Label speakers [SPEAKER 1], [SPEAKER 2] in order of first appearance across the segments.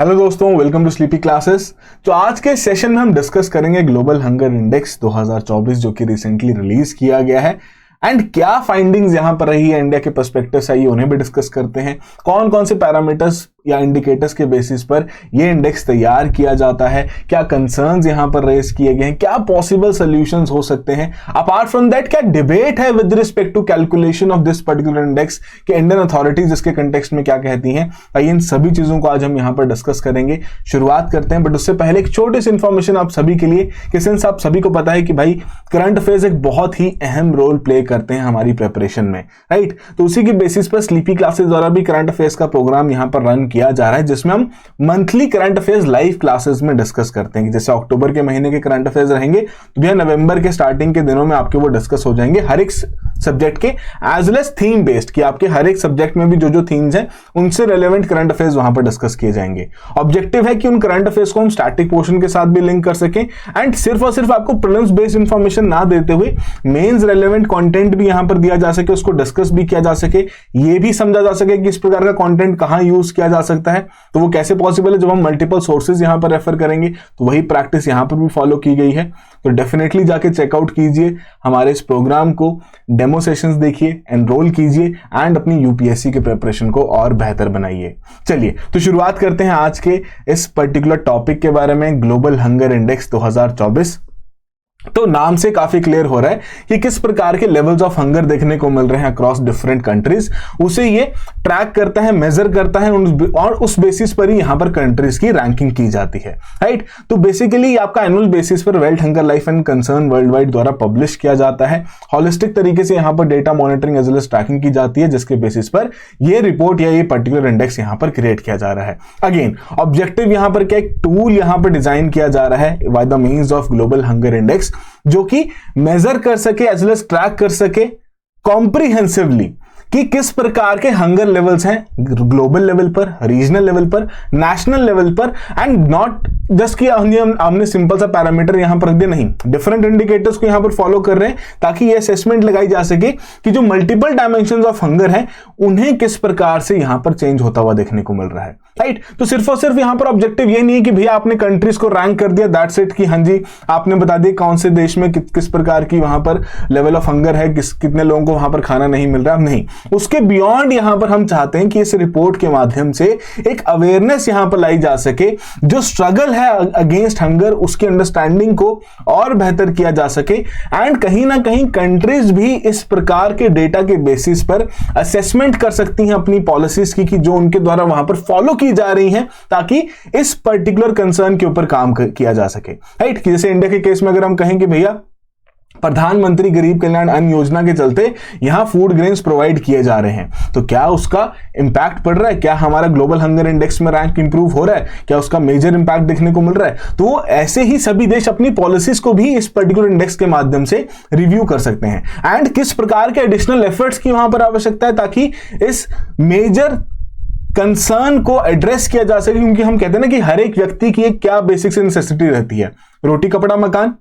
[SPEAKER 1] Hello दोस्तों, welcome to sleepy classes. तो आज के सेशन में हम डिस्कस करेंगे ग्लोबल हंगर इंडेक्स 2024 जो कि रिसेंटली रिलीज किया गया है एंड क्या फाइंडिंग्स यहां पर रही है, इंडिया के पर्सपेक्टिव से, उन्हें भी डिस्कस करते हैं। कौन कौन से पैरामीटर्स या इंडिकेटर्स के बेसिस पर ये इंडेक्स तैयार किया जाता है, क्या कंसर्न्स यहां पर रेज किए गए हैं, क्या पॉसिबल सॉल्यूशंस हो सकते हैं। अपार्ट फ्रॉम दैट क्या डिबेट है with respect to calculation of this particular index कि इंडियन अथॉरिटीज इसके कंटेक्स्ट में क्या कहती हैं। इन सभी चीजों को आज हम यहां पर डिस्कस करेंगे। शुरुआत करते हैं, बट उससे पहले एक छोटी सी इंफॉर्मेशन आप सभी के लिए कि सिंस आप सभी को पता है कि भाई करंट अफेयर्स एक बहुत ही अहम रोल प्ले करते हैं हमारी प्रिपरेशन में, राइट। तो उसी के बेसिस पर स्लीपी क्लासेस द्वारा भी करंट अफेयर्स का प्रोग्राम यहां पर रन किया जा रहा है, जिसमें हम monthly current affairs live classes में डिस्कस करते हैं। जैसे अक्टूबर के महीने के करंट अफेयर्स रहेंगे तो भैया नवंबर के स्टार्टिंग के दिनों में आपके वो डिस्कस हो जाएंगे हर एक सब्जेक्ट के, as well as theme based, कि आपके हर एक सब्जेक्ट में भी जो जो थीम्स हैं उनसे रेलेवेंट करंट अफेयर्स वहां पर डिस्कस किए जाएंगे। ऑब्जेक्टिव है कि उन करंट अफेयर्स को हम स्टैटिक पोर्शन के साथ भी लिंक कर सकें एंड सिर्फ और सिर्फ आपको प्रीलिम्स बेस्ड इंफॉर्मेशन ना देते हुए मेंस रेलेवेंट कंटेंट भी यहां पर दिया जा सके, उसको डिस्कस भी किया जा सके, ये भी समझा जा सके कि इस प्रकार का कंटेंट कहां यूज किया जा सकता है। तो वो कैसे पॉसिबल है, जब हम मल्टीपल सोर्सेज यहां पर रेफर करेंगे तो वही प्रैक्टिस यहां पर भी फॉलो की गई है। तो डेफिनेटली जाके चेकआउट कीजिए हमारे इस प्रोग्राम को, डेमो सेशंस देखिए, एनरोल कीजिए एंड अपनी यूपीएससी के प्रिपरेशन को और बेहतर बनाइए। चलिए तो शुरुआत करते हैं आज के इस पर्टिकुलर टॉपिक के बारे में, ग्लोबल हंगर इंडेक्स 2024। तो नाम से काफी क्लियर हो रहा है कि किस प्रकार के लेवल्स ऑफ हंगर देखने को मिल रहे हैं अक्रॉस डिफरेंट कंट्रीज, उसे ये ट्रैक करता है, मेजर करता है और उस बेसिस पर ही यहां पर कंट्रीज की रैंकिंग की जाती है, राइट। तो बेसिकली आपका एनुअल बेसिस पर world hunger life and concern worldwide द्वारा पब्लिश किया जाता है। हॉलिस्टिक तरीके से यहां पर data monitoring as well as tracking की जाती है, जिसके बेसिस पर ये रिपोर्ट या ये पर्टिकुलर इंडेक्स यहां पर क्रिएट किया जा रहा है। अगेन ऑब्जेक्टिव यहां पर क्या, एक टूल यहां पर डिजाइन किया जा रहा है by the means of global hunger index, जो कि मेजर कर सके एज वेल एज ट्रैक कर सके कॉम्प्रिहेंसिवली कि किस प्रकार के हंगर लेवल्स हैं ग्लोबल लेवल पर, रीजनल लेवल पर, नेशनल लेवल पर, एंड नॉट जस्ट कि हमने सिंपल सा पैरामीटर यहां पर रख दिया, नहीं, डिफरेंट इंडिकेटर्स को यहां पर फॉलो कर रहे हैं ताकि ये असेसमेंट लगाई जा सके कि जो मल्टीपल डायमेंशंस ऑफ हंगर हैं उन्हें किस प्रकार से यहां पर चेंज होता हुआ देखने को मिल रहा है, राइट। तो सिर्फ और सिर्फ यहां पर ऑब्जेक्टिव ये नहीं है कि भैया आपने कंट्रीज को रैंक कर दिया, दैट्स इट, कि हाँ जी आपने बता दिया कौन से देश में किस प्रकार की वहां पर लेवल ऑफ हंगर है, कितने लोगों को वहां पर खाना नहीं मिल रहा, नहीं। उसके बियॉन्ड यहां पर हम चाहते हैं कि इस रिपोर्ट के माध्यम से एक अवेयरनेस यहां पर लाई जा सके, जो स्ट्रगल है अगेंस्ट हंगर उसकी अंडरस्टैंडिंग को और बेहतर किया जा सके एंड कहीं ना कहीं कंट्रीज भी इस प्रकार के डेटा के बेसिस पर असेसमेंट कर सकती हैं अपनी पॉलिसीज की, कि जो उनके द्वारा वहां पर फॉलो की जा रही हैं, ताकि इस पर्टिकुलर कंसर्न के ऊपर काम किया जा सके, राइट। कि जैसे इंडिया के केस में अगर हम कहें कि भैया प्रधानमंत्री गरीब कल्याण अन्न योजना के चलते यहां फूड ग्रेन्स प्रोवाइड किए जा रहे हैं, तो क्या उसका इंपैक्ट पड़ रहा है, क्या हमारा ग्लोबल हंगर इंडेक्स में रैंक इंप्रूव हो रहा है, क्या उसका मेजर इंपैक्ट देखने को मिल रहा है। तो ऐसे ही सभी देश अपनी पॉलिसीज को भी इस पर्टिकुलर इंडेक्स के माध्यम से रिव्यू कर सकते हैं एंड किस प्रकार के एडिशनल एफर्ट्स की वहां पर आवश्यकता है ताकि इस मेजर कंसर्न को एड्रेस किया जा सके। क्योंकि हम कहते हैं ना कि हर एक व्यक्ति की एक क्या बेसिक नेसेसिटी रहती है, रोटी कपड़ा मकान,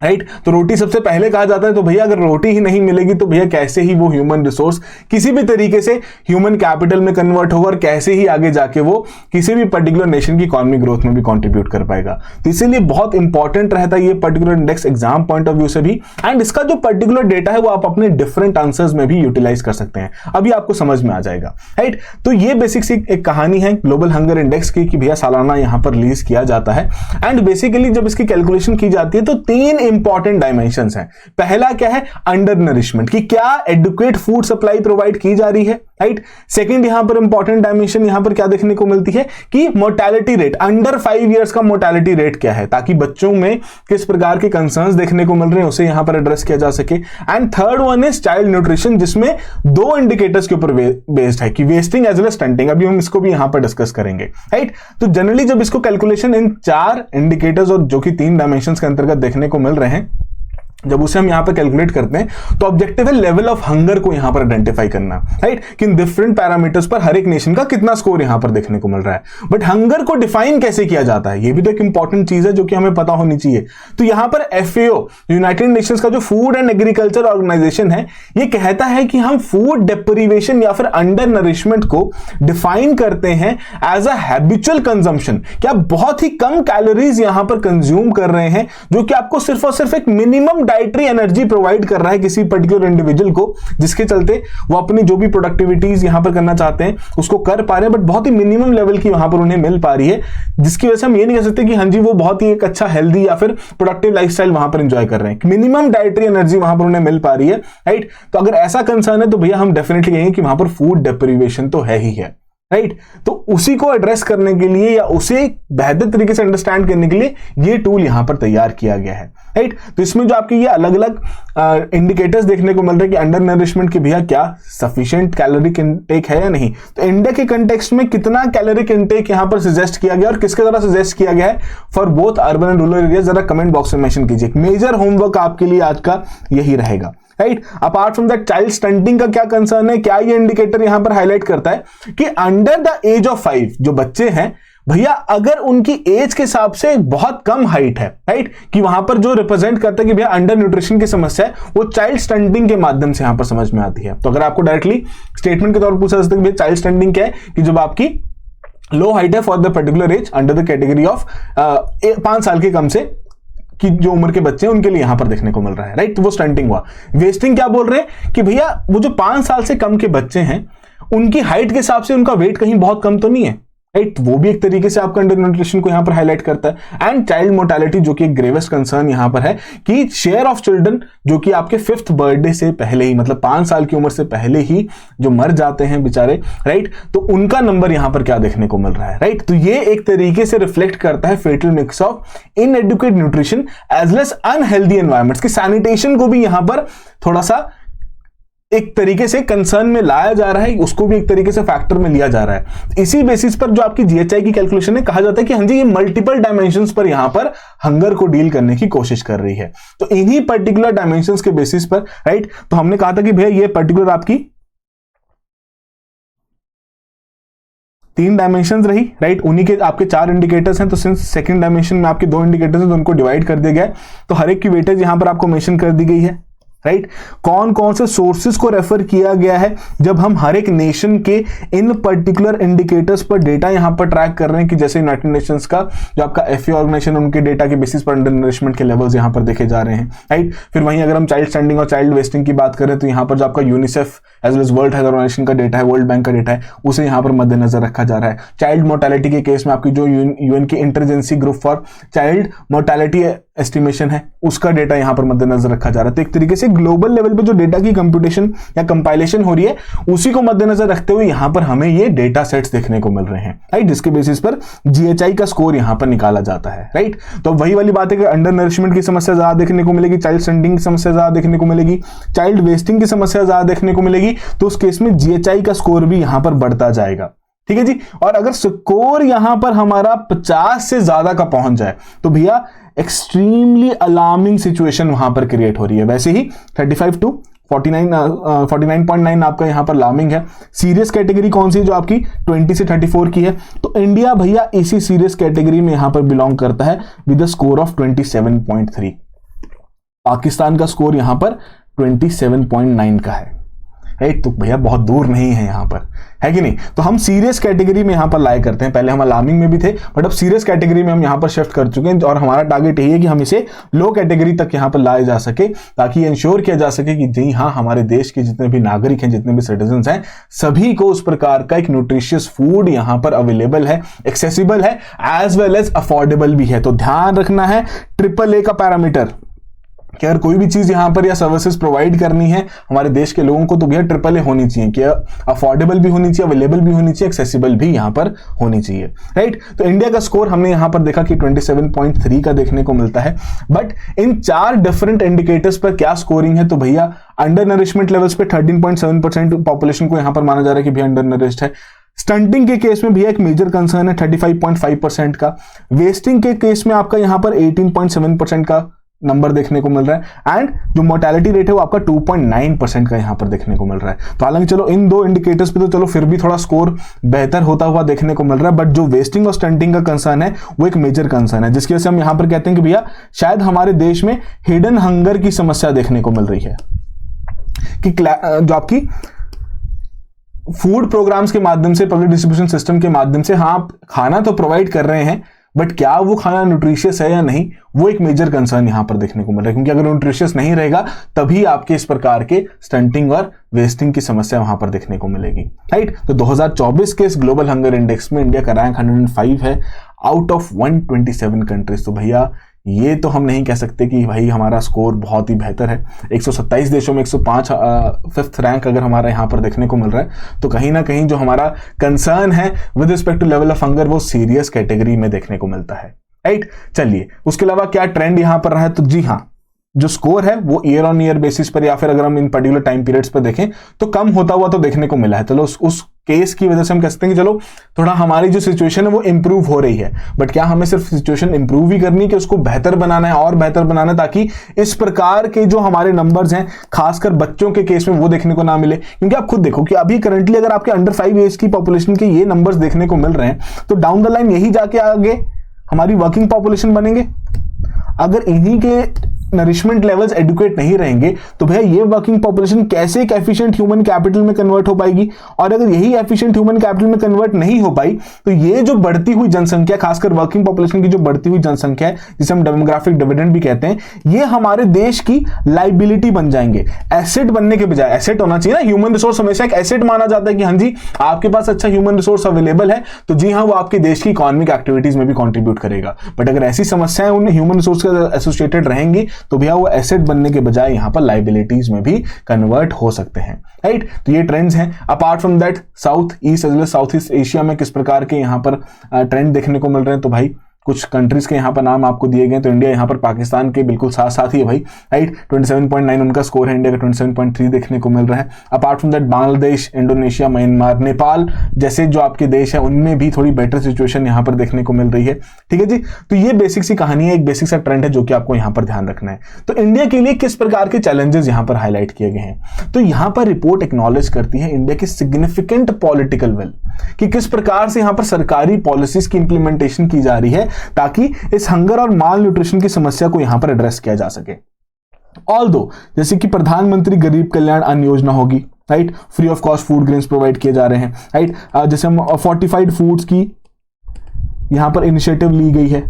[SPEAKER 1] राइट। तो रोटी सबसे पहले कहा जाता है, तो भैया अगर रोटी ही नहीं मिलेगी तो भैया कैसे ही वो ह्यूमन रिसोर्स किसी भी तरीके से ह्यूमन कैपिटल में कन्वर्ट होगा और कैसे ही आगे जाके वो किसी भी पर्टिकुलर नेशन की इकोनॉमिक ग्रोथ में भी कंट्रीब्यूट कर पाएगा। तो इसीलिए बहुत इंपॉर्टेंट रहता है ये particular index exam point of view से भी, एंड इसका जो पर्टिकुलर डेटा है वो आप अपने डिफरेंट आंसर्स में भी यूटिलाइज कर सकते हैं, अभी आपको समझ में आ जाएगा, राइट। तो ये बेसिक सी एक कहानी है ग्लोबल हंगर इंडेक्स की कि भैया सालाना यहां पर रिलीज किया जाता है एंड बेसिकली जब इसकी कैलकुलेशन की जाती है तो तीन इंपॉर्टेंट डायमेंशंस हैं। पहला क्या है, अंडर नरिशमेंट, कि क्या एडुकेट फूड सप्लाई प्रोवाइड की जा रही है, राइट। सेकंड यहां पर इंपॉर्टेंट डायमेंशन यहां पर क्या देखने को मिलती है कि मोर्टेलिटी रेट, अंडर 5 इयर्स का मोर्टेलिटी रेट क्या है, ताकि बच्चों में किस प्रकार के कंसर्न्स देखने को मिल रहे हैं उसे यहां पर एड्रेस किया जा सके। And third one is child nutrition, जिसमें दो इंडिकेटर्स के ऊपर बेस्ड है कि wasting as well as stunting, अभी हम इसको भी यहां पर डिस्कस करेंगे, राइट। तो जनरली जब इसको कैलकुलेशन इन 4 इंडिकेटर्स और जो कि 3 डायमेंशंस के अंतर्गत देखने को मिल रहे हैं, जब उसे हम यहां पर कैलकुलेट करते हैं तो ऑब्जेक्टिव है लेवल ऑफ हंगर को यहां पर आइडेंटिफाई करना, राइट, कि डिफरेंट पैरामीटर्स पर हर एक नेशन का कितना स्कोर यहां पर देखने को मिल रहा है। बट हंगर को डिफाइन कैसे किया जाता है, ये भी तो एक इंपॉर्टेंट चीज है जो कि हमें पता होनी चाहिए। तो यहां पर FAO, यूनाइटेड नेशंस का जो फूड एंड एग्रीकल्चर ऑर्गेनाइजेशन है, ये कहता है कि हम फूड डेप्रीवेशन या फिर अंडर नरिशमेंट को डिफाइन करते हैं एज अ हैबिचुअल कंजम्पशन, कि आप बहुत ही कम कैलोरीज यहां पर कंज्यूम कर रहे हैं, जो कि आपको सिर्फ और सिर्फ एक मिनिमम डाइटरी एनर्जी प्रोवाइड कर रहा है किसी पर्टिकुलर इंडिविजुअल को, जिसके चलते वो अपनी जो भी प्रोडक्टिविटीज यहां पर करना चाहते हैं उसको कर पा रहे हैं, बट बहुत ही मिनिमम लेवल की वहां पर उन्हें मिल पा रही है, जिसकी वजह से हम ये नहीं कह सकते कि हाँ जी वो बहुत ही एक अच्छा हेल्दी या फिर प्रोडक्टिव लाइफस्टाइल वहां पर एंजॉय कर रहे हैं। मिनिमम डाइटरी एनर्जी वहां पर उन्हें मिल पा रही है, राइट। तो अगर ऐसा कंसर्न है तो भैया हम डेफिनेटली कहेंगे कि वहां पर फूड डेप्रीवेशन तो है ही है, राइट। तो उसी को एड्रेस करने के लिए या उसे बेहतर तरीके से अंडरस्टैंड करने के लिए ये टूल यहां पर तैयार किया गया है, राइट। तो इसमें जो आपके ये अलग अलग इंडिकेटर्स देखने को मिल रहे हैं कि अंडर नरिशमेंट के भैया क्या सफिशिएंट कैलोरिक इनटेक है या नहीं, तो इंडिया के कंटेक्स्ट में कितना कैलोरिक इनटेक यहां पर सजेस्ट किया गया और किसके द्वारा सजेस्ट किया गया है for both urban and rural area, जरा कमेंट बॉक्स में मेंशन कीजिए। मेजर होमवर्क आपके लिए आज का यही रहेगा, right. Apart from that child stunting का क्या कंसर्न है, क्या ये इंडिकेटर यहां पर हाईलाइट करता है कि अंडर द एज ऑफ 5 जो बच्चे हैं भैया, अगर उनकी एज के हिसाब से बहुत कम हाइट है, राइट, कि वहां पर जो रिप्रेजेंट करता है कि भैया अंडर न्यूट्रिशन की समस्या है, वो चाइल्ड स्टंटिंग के माध्यम से यहां पर समझ में आती है। तो अगर आपको डायरेक्टली स्टेटमेंट के तौर पर पूछा जाता है कि चाइल्ड स्टंटिंग क्या है, कि जब आपकी लो हाइट है for the particular age under the category of 5 साल के कम से कि जो उम्र के बच्चे हैं उनके लिए यहां पर देखने को मिल रहा है, राइट। तो वो स्टंटिंग हुआ। वेस्टिंग क्या बोल रहे हैं कि भैया वो जो 5 साल से कम के बच्चे हैं उनकी हाइट के हिसाब से उनका वेट कहीं बहुत कम तो नहीं है, राइट। वो भी एक तरीके से आपका अंडर न्यूट्रिशन को यहां पर हाईलाइट करता है। एंड चाइल्ड मोर्टेलिटी जो कि एक ग्रेवेस्ट कंसर्न यहां पर है कि शेयर ऑफ चिल्ड्रन जो कि आपके 5th बर्थडे से पहले ही, मतलब 5 साल की उम्र से पहले ही जो मर जाते हैं बेचारे, राइट, तो उनका नंबर यहां पर क्या देखने को मिल रहा है, राइट। तो ये एक तरीके से रिफ्लेक्ट करता है fatal mix of inadequate nutrition as well as unhealthy environments की सैनिटेशन को भी यहां पर थोड़ा सा एक तरीके से कंसर्न में लाया जा रहा है, उसको भी एक तरीके से फैक्टर में लिया जा रहा है। इसी बेसिस पर जो आपकी GHI की कैलकुलेशन है, कहा जाता है कि हाँ जी ये मल्टीपल डायमेंशंस पर यहां पर हंगर को डील करने की कोशिश कर रही है। तो इन्हीं पर्टिकुलर डायमेंशंस के बेसिस पर, राइट, तो हमने कहा था कि भैया ये पर्टिकुलर आपकी 3 डायमेंशंस रही, राइट। उन्हीं के आपके 4 इंडिकेटर्स हैं, तो सिंस सेकंड डायमेंशन में आपके 2 इंडिकेटर्स हैं तो उनको डिवाइड कर दिया गया है। तो हर एक की वेटेज यहां पर आपको मेंशन कर दी गई है, राइट। कौन कौन से सोर्सेज को रेफर किया गया है जब हम हर एक नेशन के इन पर्टिकुलर इंडिकेटर्स पर डेटा यहां पर ट्रैक कर रहे हैं, कि जैसे यूनाइटेड नेशंस का जो आपका FAO ऑर्गेनाइजेशन, उनके डेटा के बेसिस पर अंडर नरिशमेंट के लेवल्स यहां पर देखे जा रहे हैं, राइट। फिर वहीं अगर हम चाइल्ड स्टैंडिंग और चाइल्ड वेस्टिंग की बात करें तो यहां पर जो आपका UNICEF as well as World Health Organisation का डेटा है, वर्ल्ड बैंक का डेटा है, उसे यहां पर मद्देनजर रखा जा रहा है। चाइल्ड मोर्टेलिटी के केस में आपकी जो UN की interagency group for child mortality estimation है, उसका डेटा यहां पर मद्देनजर रखा जा रहा है। तो एक तरीके से ग्लोबल लेवल पे जो डेटा की कंप्यूटेशन या कंपाइलेशन हो रही है उसी को मद्देनजर रखते हुए यहां पर हमें ये डेटा सेट्स देखने को मिल रहे हैं, राइट, जिसके बेसिस पर GHI का स्कोर यहां पर निकाला जाता है, राइट। तो वही वाली बात है कि अंडर नरिशमेंट की समस्या ज्यादा देखने को मिलेगी, चाइल्ड स्टंटिंग की समस्या ज्यादा देखने को मिलेगी, चाइल्ड वेस्टिंग की समस्या ज्यादा देखने को मिलेगी, तो उस केस में GHI का स्कोर भी यहां पर बढ़ता जाएगा, ठीक है जी। और अगर स्कोर यहां पर हमारा 50 से ज्यादा का पहुंच जाए तो भैया एक्सट्रीमली अलार्मिंग सिचुएशन वहां पर क्रिएट हो रही है। वैसे ही 35 टू 49.9 आपका यहां पर अलार्मिंग है। सीरियस कैटेगरी कौन सी है, जो आपकी 20 से 34 की है, तो इंडिया भैया इसी सीरियस कैटेगरी में यहां पर बिलोंग करता है with the score of 27.3। Pakistan का स्कोर यहां पर 27.9 का है, राइट। तो भैया बहुत दूर नहीं है यहां पर, है कि नहीं। तो हम सीरियस कैटेगरी में यहां पर लाए करते हैं, पहले हम अलार्मिंग में भी थे बट अब सीरियस कैटेगरी में हम यहां पर शिफ्ट कर चुके हैं, और हमारा टारगेट यही है कि हम इसे लो कैटेगरी तक यहां पर लाए जा सके, ताकि इंश्योर किया जा सके कि जी हाँ, हमारे देश के जितने भी नागरिक हैं, जितने भी सिटीजन हैं, सभी को उस प्रकार का एक न्यूट्रिशियस फूड यहां पर अवेलेबल है, एक्सेसिबल है, एज वेल एज अफोर्डेबल भी है। तो ध्यान रखना है AAA का पैरामीटर कि अगर कोई भी चीज यहां पर या सर्विसेज प्रोवाइड करनी है हमारे देश के लोगों को तो भैया AAA होनी चाहिए, कि अफोर्डेबल भी होनी चाहिए, अवेलेबल भी होनी चाहिए, एक्सेसिबल भी यहां पर होनी चाहिए, राइट। तो इंडिया का स्कोर हमने यहां पर देखा कि 27.3 का देखने को मिलता है। बट इन 4 डिफरेंट इंडिकेटर्स पर क्या स्कोरिंग है, तो भैया अंडर नरिशमेंट लेवल्स पे 13.7% पॉपुलेशन को यहां पर माना जा रहा है कि भैया अंडर नरिश्ड है। स्टंटिंग के केस में भी एक मेजर कंसर्न है 35.5% का। वेस्टिंग के केस में आपका यहां पर 18.7% का नंबर देखने को मिल रहा है, एंड जो मोर्टेलिटी रेट है वो आपका 2.9% का यहां पर देखने को मिल रहा है। तो हालांकि चलो इन दो इंडिकेटर्स पे तो चलो फिर भी थोड़ा स्कोर बेहतर होता हुआ देखने को मिल रहा है, बट जो वेस्टिंग और स्टंटिंग का कंसर्न है वो एक मेजर कंसर्न है, जिसकी वजह से हम यहां पर कहते हैं कि भैया शायद हमारे देश में हिडन हंगर की समस्या देखने को मिल रही है, कि जो आपकी फूड प्रोग्राम्स के माध्यम से, पब्लिक डिस्ट्रीब्यूशन सिस्टम के माध्यम से हाँ आप खाना तो प्रोवाइड कर रहे हैं, बट क्या वो खाना न्यूट्रिशियस है या नहीं, वो एक मेजर कंसर्न यहां पर देखने को मिल रहा है। क्योंकि अगर न्यूट्रिशियस नहीं रहेगा तभी आपके इस प्रकार के स्टंटिंग और वेस्टिंग की समस्या वहां पर देखने को मिलेगी, राइट। तो 2024 के इस ग्लोबल हंगर इंडेक्स में इंडिया का रैंक 105 है आउट ऑफ 127 कंट्रीज। तो भैया ये तो हम नहीं कह सकते कि भाई हमारा स्कोर बहुत ही बेहतर है। 127 देशों में 105 फिफ्थ रैंक अगर हमारा यहाँ पर देखने को मिल रहा है, तो कहीं ना कहीं जो हमारा कंसर्न है with respect to level of hunger वो सीरियस कैटेगरी में देखने को मिलता है, राइट। चलिए उसके अलावा क्या ट्रेंड यहाँ पर रहा है, तो जी हाँ जो स्कोर है वो ईयर ऑन ईयर बेसिस पर या फिर अगर हम इन पर्टिकुलर टाइम पीरियड्स पर देखें तो कम होता हुआ तो देखने को मिला है। चलो उस केस की वजह से हम कह सकते हैं कि चलो थोड़ा हमारी जो सिचुएशन है वो इंप्रूव हो रही है, बट क्या हमें सिर्फ सिचुएशन इंप्रूव ही करनी है कि उसको बेहतर बनाना है और बेहतर बनाना है, ताकि इस प्रकार के जो हमारे नंबर्स हैं खासकर बच्चों के केस में वो देखने को ना मिले। क्योंकि आप खुद देखो कि अभी करंटली अगर आपके अंडर 5 एज की पॉपुलेशन के ये नंबर्स देखने को मिल रहे हैं, तो डाउन द लाइन यही जाके आगे हमारी वर्किंग पॉपुलेशन बनेंगे। अगर इन्हीं के नरिशमेंट लेवल्स एडुकेट नहीं रहेंगे तो भैया ये वर्किंग पॉपुलेशन कैसे एक एफिशिएंट ह्यूमन कैपिटल में कन्वर्ट हो पाएगी, और अगर यही एफिशिएंट ह्यूमन कैपिटल में कन्वर्ट नहीं हो पाई तो ये जो बढ़ती हुई जनसंख्या, खासकर वर्किंग पॉपुलेशन की जो बढ़ती हुई जनसंख्या है जिसे हम डेमोग्राफिक डिविडेंड भी कहते हैं, ये हमारे देश की लाइबिलिटी बन जाएंगे। एसेट बनने के बजाय, एसेट होना चाहिए ना, ह्यूमन रिसोर्स हमेशा एक एसेट माना जाता है कि हाँ जी आपके पास अच्छा ह्यूमन रिसोर्स अवेलेबल है तो जी हाँ वो आपके देश की इकोनॉमिक एक्टिविटीज में भी कॉन्ट्रीब्यूट करेगा। बट अगर ऐसी समस्याएं उन ह्यूमन रिसोर्स के एसोसिएटेड रहेंगी तो भैया वो एसेट बनने के बजाय यहां पर लाइबिलिटीज में भी कन्वर्ट हो सकते हैं, राइट। तो ये ट्रेंड्स हैं। Apart from that South East as well South East Asia में किस प्रकार के यहां पर ट्रेंड देखने को मिल रहे हैं, तो भाई कुछ कंट्रीज के यहां पर नाम आपको दिए गए। तो इंडिया यहां पर पाकिस्तान के बिल्कुल साथ साथ ही है भाई, राइट। 27.9 उनका स्कोर है, इंडिया का 27.3 देखने को मिल रहा है। Apart from that Bangladesh, Indonesia, Myanmar, Nepal जैसे जो आपके देश है उनमें भी थोड़ी बेटर सिचुएशन यहां पर देखने को मिल रही है, ठीक है जी। तो ये बेसिक सी कहानी है, एक बेसिक सा ट्रेंड है जो कि आपको यहां पर ध्यान रखना है। तो इंडिया के लिए किस प्रकार के चैलेंजेस यहां पर हाईलाइट किए गए हैं, तो यहां पर रिपोर्ट एक्नॉलेज करती है इंडिया की सिग्निफिकेंट पॉलिटिकल विल, कि किस प्रकार से यहां पर सरकारी पॉलिसीज की इंप्लीमेंटेशन की जा रही है ताकि इस हंगर और माल न्यूट्रिशन की समस्या को यहां पर एड्रेस किया जा सके। ऑल्दो जैसे कि प्रधानमंत्री गरीब कल्याण अन्न योजना होगी, right, free of cost food grains provide किए जा रहे हैं, राइट। जैसे हम फोर्टिफाइड फूड्स की यहां पर इनिशिएटिव ली गई है,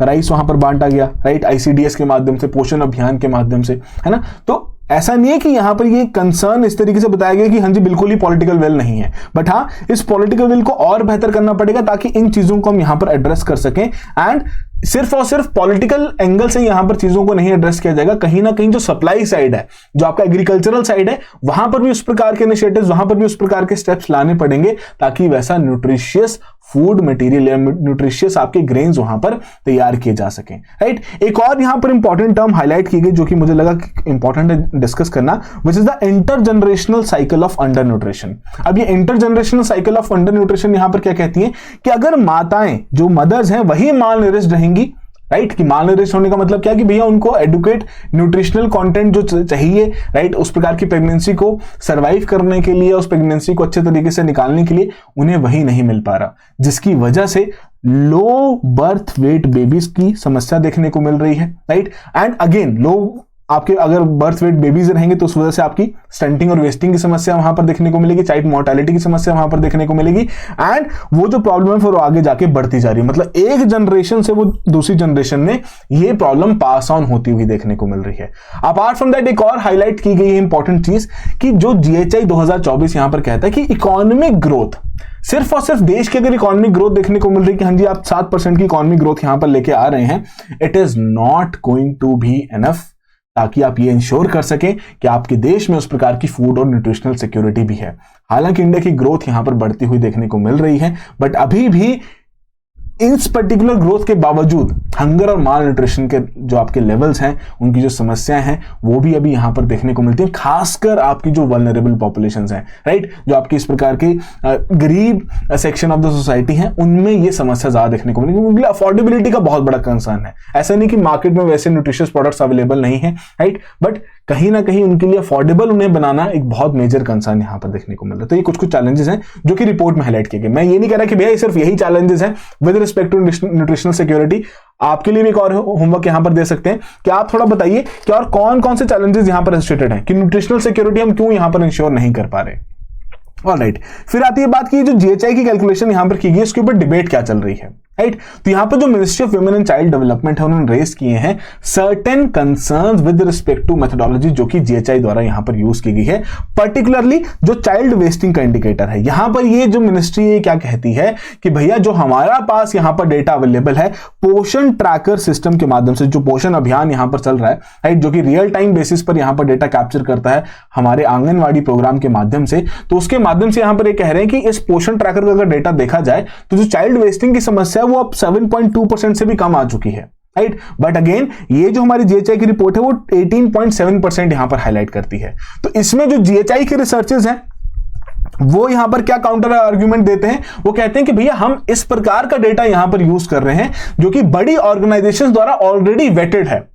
[SPEAKER 1] राइस वहां पर बांटा गया, राइट, आईसीडीएस के माध्यम से, पोषण अभियान के माध्यम से, है ना। तो ऐसा नहीं है कि यहां पर ये कंसर्न इस तरीके से बताया गया कि हाँ जी बिल्कुल ही पॉलिटिकल विल नहीं है, बट हाँ इस पॉलिटिकल विल को और बेहतर करना पड़ेगा ताकि इन चीजों को हम यहां पर एड्रेस कर सकें। एंड सिर्फ और सिर्फ पॉलिटिकल एंगल से यहां पर चीजों को नहीं एड्रेस किया जाएगा, कहीं ना कहीं जो सप्लाई साइड है, जो आपका एग्रीकल्चरल साइड है, वहां पर भी उस प्रकार के इनिशिएटिव्स, वहां पर भी उस प्रकार के स्टेप्स लाने पड़ेंगे ताकि वैसा न्यूट्रिशियस फूड मटेरियल या न्यूट्रिशियस आपके ग्रेन्स वहां पर तैयार किए जा सकें, राइट। एक और यहां पर इंपॉर्टेंट टर्म हाईलाइट की गई जो कि मुझे लगा इंपॉर्टेंट है डिस्कस करना, which is the inter generational cycle of under nutrition. अब ये inter generational cycle of under nutrition यहां पर क्या कहती है कि अगर माताएं जो मदर्स हैं वही मालनरिश्ड रहेंगी, राइट, कि मालनरिश्ड होने का मतलब क्या कि भैया उनको एडुकेट न्यूट्रिशनल कंटेंट जो चाहिए, राइट, उस प्रकार की प्रेगनेंसी को सरवाइव करने के लिए, उस प्रेगनेंसी को अच्छे तरीके से निकालने के लिए उन्हें वही नहीं मिल पा रहा, जिसकी वजह से लो बर्थ वेट बेबीज की समस्या देखने को मिल रही है, राइट। एंड अगेन लो आपके अगर बर्थ वेट बेबीज रहेंगे तो उस वजह से आपकी स्टंटिंग और वेस्टिंग की समस्या वहां पर देखने को मिलेगी, चाइल्ड मोर्टेलिटी की समस्या वहां पर देखने को मिलेगी। एंड वो जो प्रॉब्लम है फिर वो आगे जाके बढ़ती जा रही है, मतलब एक जनरेशन से वो दूसरी जनरेशन में ये प्रॉब्लम पास ऑन होती हुई देखने को मिल रही है। अपार्ट फ्रॉम दैट एक और हाईलाइट की गई है इंपॉर्टेंट चीज कि जो जीएचआई 2024 यहां पर कहता है कि इकोनॉमिक ग्रोथ, सिर्फ और सिर्फ देश की अगर इकोनॉमिक ग्रोथ देखने को मिल रही है कि हाँ जी आप 7% की इकोनॉमिक ग्रोथ यहां पर लेके आ रहे हैं, it is not going to be enough ताकि आप ये इंश्योर कर सकें कि आपके देश में उस प्रकार की फूड और न्यूट्रिशनल सिक्योरिटी भी है। हालांकि इंडिया की ग्रोथ यहां पर बढ़ती हुई देखने को मिल रही है, बट अभी भी इस पर्टिकुलर ग्रोथ के बावजूद हंगर और माल न्यूट्रिशन के जो आपके लेवल्स हैं, उनकी जो समस्याएं हैं वो भी अभी यहां पर देखने को मिलती है, खासकर आपकी जो वल्नरेबल पॉपुलेशंस हैं, राइट, जो आपकी इस प्रकार की गरीब सेक्शन ऑफ द सोसाइटी हैं, उनमें ये समस्या ज्यादा देखने को मिलेगी, क्योंकि अफोर्डेबिलिटी का बहुत बड़ा कंसर्न है। ऐसा नहीं कि मार्केट में वैसे न्यूट्रिशियस प्रोडक्ट्स अवेलेबल नहीं है, राइट, बट कहीं ना कहीं उनके लिए अफोर्डेबल उन्हें बनाना एक बहुत मेजर कंसर्न यहां पर देखने को मिल रहा है। तो ये कुछ कुछ चैलेंजेस हैं जो कि रिपोर्ट में हाईलाइट किए गए। मैं ये नहीं कह रहा कि भैया ये सिर्फ यही चैलेंजेस हैं with respect to nutritional security. आपके लिए भी एक और होमवर्क यहां पर दे सकते हैं कि आप थोड़ा बताइए कि और कौन कौन से चैलेंजेस यहां पर एसोसिएटेड हैं, कि न्यूट्रिशनल सिक्योरिटी हम क्यों यहां पर इंश्योर नहीं कर पा रहे। ऑलराइट, फिर आती है बात की जो जीएचआई की कैलकुलेशन यहां पर की गई, इसके ऊपर डिबेट क्या चल रही है, राइट। तो यहां पर जो Ministry of Women and Child Development है, उन्होंने रेज किए हैं certain concerns with respect to methodology जो कि जीएचआई द्वारा यहां पर यूज की गई है, पर्टिकुलरली जो चाइल्ड वेस्टिंग का इंडिकेटर है। यहां पर ये जो मिनिस्ट्री है क्या कहती है कि भैया जो हमारा पास यहां पर डेटा अवेलेबल है पोषण ट्रैकर सिस्टम के माध्यम से, जो पोषण अभियान यहां पर चल रहा है, राइट, जो कि रियल टाइम बेसिस पर यहां पर डेटा कैप्चर करता है हमारे आंगनवाड़ी प्रोग्राम के माध्यम से, तो उसके माध्यम से यहां पर ये कह रहे हैं कि इस पोषण ट्रैकर का अगर डेटा देखा जाए तो जो चाइल्ड वेस्टिंग की समस्या है वो अब 7.2% से भी कम आ चुकी है, राइट। बट अगेन ये जो हमारी जीएचआई की रिपोर्ट है वो 18.7% यहां पर हाईलाइट करती है। तो इसमें जो जीएचआई के रिसर्चेस हैं वो यहां पर क्या काउंटर आर्ग्यूमेंट देते हैं, वो कहते हैं कि भैया हम इस प्रकार का डेटा यहां पर यूज कर रहे हैं जो कि बड़ी ऑर्गेनाइजेशंस द्वारा ऑलरेडी वेटेड है।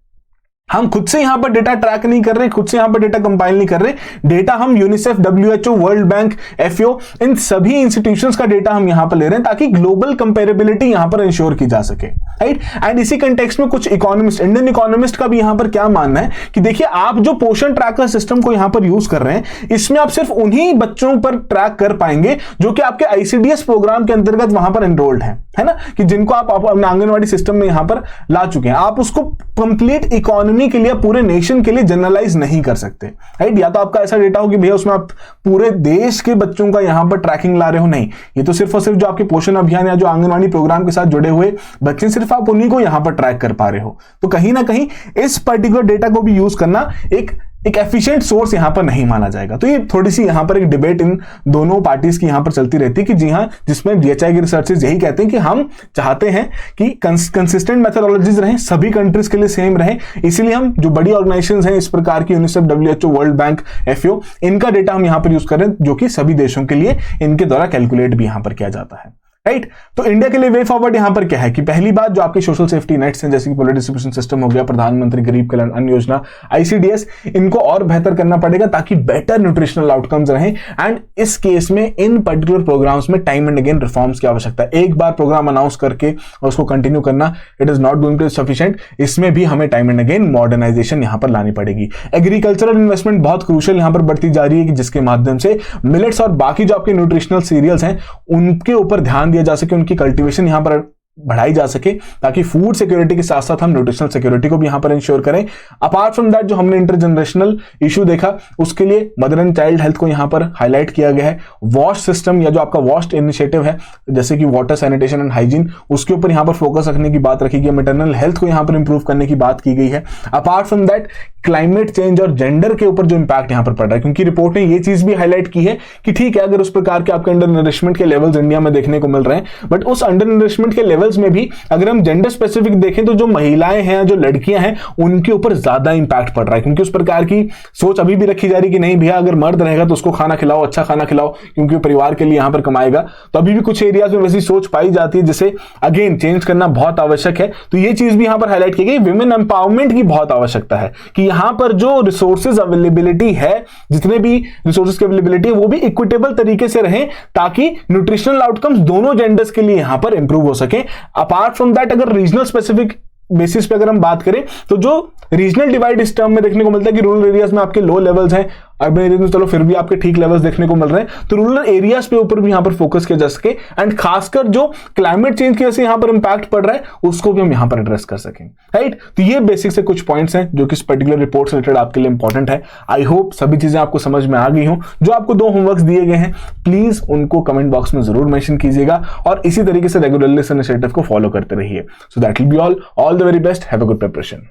[SPEAKER 1] हम खुद से यहां पर डेटा ट्रैक नहीं कर रहे, खुद से यहां पर डेटा कंपाइल नहीं कर रहे, डेटा हम UNICEF, WHO, World Bank, FAO, इन सभी इंस्टीट्यूशंस का डेटा हम यहां पर ले रहे हैं ताकि ग्लोबल कंपेरेबिलिटी यहां पर इंश्योर की जा सके, राइट। एंड इसी कंटेक्स्ट में कुछ इकोनॉमिस्ट, इंडियन इकोनॉमिस्ट का भी यहां पर क्या मानना है कि देखिए आप जो पोषण ट्रैकर सिस्टम को यहां पर यूज कर रहे हैं, इसमें आप सिर्फ उन्हीं बच्चों पर ट्रैक कर पाएंगे जो कि आपके आईसीडीएस प्रोग्राम के अंतर्गत वहां पर एनरोल्ड है ना, कि जिनको आप अपने आंगनवाड़ी सिस्टम में यहां पर ला चुके हैं। आप उसको कंप्लीट इकोनॉमी के लिए, पूरे नेशन के लिए जनरलाइज नहीं कर सकते, राइट। या तो आपका ऐसा डेटा हो कि भैया उसमें आप पूरे देश के बच्चों का यहां पर ट्रैकिंग ला रहे हो, नहीं, ये तो सिर्फ और सिर्फ जो आपके पोषण अभियान या जो आंगनवाड़ी प्रोग्राम के साथ जुड़े हुए बच्चे, सिर्फ आप उन्हीं को यहां पर ट्रैक कर पा रहे हो। तो कहीं ना कहीं इस पर्टिकुलर डेटा को भी यूज करना एक एफिशिएंट सोर्स यहां पर नहीं माना जाएगा। तो ये थोड़ी सी यहां पर एक डिबेट इन दोनों पार्टीज की यहां पर चलती रहती है कि जी हां, जिसमें जीएचआई के रिसर्चर्स यही कहते हैं कि हम चाहते हैं कि कंसिस्टेंट मेथोडोलॉजीज रहें, सभी कंट्रीज के लिए सेम रहे, इसीलिए हम जो बड़ी ऑर्गेनाइजेशंस हैं इस प्रकार की, UNICEF, WHO, World Bank, FAO, इनका डेटा हम यहां पर यूज कर रहे हैं जो कि सभी देशों के लिए इनके द्वारा कैलकुलेट भी यहां पर किया जाता है, राइट। तो इंडिया के लिए वे फॉरवर्ड यहां पर क्या है कि पहली बात जो आपके सोशल सेफ्टी नेट्स हैं, जैसे कि पोलियो डिस्ट्रीब्यूशन सिस्टम हो गया, प्रधानमंत्री गरीब कल्याण अन्न योजना, आईसीडीएस, इनको और बेहतर करना पड़ेगा ताकि बेटर न्यूट्रिशनल आउटकम्स रहें। एंड इस केस में इन पर्टिकुलर प्रोग्राम्स में टाइम एंड अगेन रिफॉर्म्स की आवश्यकता है। एक बार प्रोग्राम अनाउंस करके और उसको कंटिन्यू करना it is not going to be sufficient, इसमें भी हमें टाइम एंड अगेन मॉडर्नाइजेशन यहां पर लानी पड़ेगी। एग्रीकल्चरल इन्वेस्टमेंट बहुत क्रूशियल यहां पर बढ़ती जा रही है कि जिसके माध्यम से मिलेट्स और बाकी जो आपके न्यूट्रिशनल सीरियल्स हैं उनके ऊपर ध्यान दिया जा सके, उनकी कल्टीवेशन यहां पर बढ़ाई जा सके ताकि फूड सिक्योरिटी के साथ साथ हम न्यूट्रिशनल सिक्योरिटी को भी यहां पर इंश्योर करें। अपार्ट फ्रॉम दैट जो हमने इंटरजनरेशनल इशू देखा उसके लिए मदर एंड चाइल्ड हेल्थ को यहां पर हाईलाइट किया गया है। वॉश सिस्टम या जो आपका वॉश इनिशिएटिव है जैसे कि वाटर सैनिटेशन एंड हाइजीन, उसके ऊपर यहां पर फोकस रखने की बात रखी गई, मैटरनल हेल्थ को यहां पर इंप्रूव करने की बात की गई है। Apart from that climate change और जेंडर के ऊपर जो इंपैक्ट यहां पर पड़ रहा है, क्योंकि रिपोर्ट ने ये चीज भी हाईलाइट की है कि ठीक है अगर उस प्रकार के आपके अंडर नरिशमेंट के लेवल्स इंडिया में देखने को मिल रहे हैं, बट उस अंडर नरिशमेंट के लेवल्स में भी अगर हम जेंडर स्पेसिफिक देखें तो जो महिलाएं हैं, जो लड़कियां हैं, उनके ऊपर ज्यादा इंपैक्ट पड़ रहा है, क्योंकि उस प्रकार की सोच अभी भी रखी जा रही है कि नहीं भैया अगर मर्द रहेगा तो उसको खाना खिलाओ, अच्छा खाना खिलाओ, क्योंकि परिवार के लिए यहां पर कमाएगा। तो अभी भी कुछ एरियाज में वैसी सोच पाई जाती है जिसे अगेन चेंज करना बहुत आवश्यक है। तो ये चीज भी यहां पर हाईलाइट की गई, विमेन एम्पावरमेंट की बहुत आवश्यकता है कि यहां पर जो रिसोर्सेज अवेलेबिलिटी है, जितने भी रिसोर्सेज की अवेलेबिलिटी है वो भी इक्विटेबल तरीके से रहे ताकि न्यूट्रिशनल आउटकम्स दोनों जेंडर्स के लिए यहां पर इंप्रूव हो सके। अपार्ट फ्रॉम दैट अगर रीजनल स्पेसिफिक बेसिस पे अगर हम बात करें तो जो रीजनल डिवाइड इस टर्म में देखने को मिलता है कि रूरल एरियाज में आपके लो लेवल्स हैं, अर्बन एरियाज में चलो फिर भी आपके ठीक लेवल्स देखने को मिल रहे हैं, तो रूरल एरियाज पे ऊपर भी यहां पर फोकस किया जा सके एंड खासकर जो क्लाइमेट चेंज की वजह से यहां पर इंपैक्ट पड़ रहा है उसको भी हम यहां पर एड्रेस कर सकें, राइट। तो ये बेसिक से कुछ पॉइंट्स हैं जो कि इस पर्टिकुलर रिपोर्ट से रिलेटेड आपके लिए इंपॉर्टेंट है। आई होप सभी चीजें आपको समझ में आ गई हो। जो आपको 2 होमवर्क्स दिए गए हैं प्लीज उनको कमेंट बॉक्स में जरूर मेंशन कीजिएगा और इसी तरीके से रेगुलरली इस इनिशिएटिव को फॉलो करते रहिए। So that will be all the very best, have a good preparation.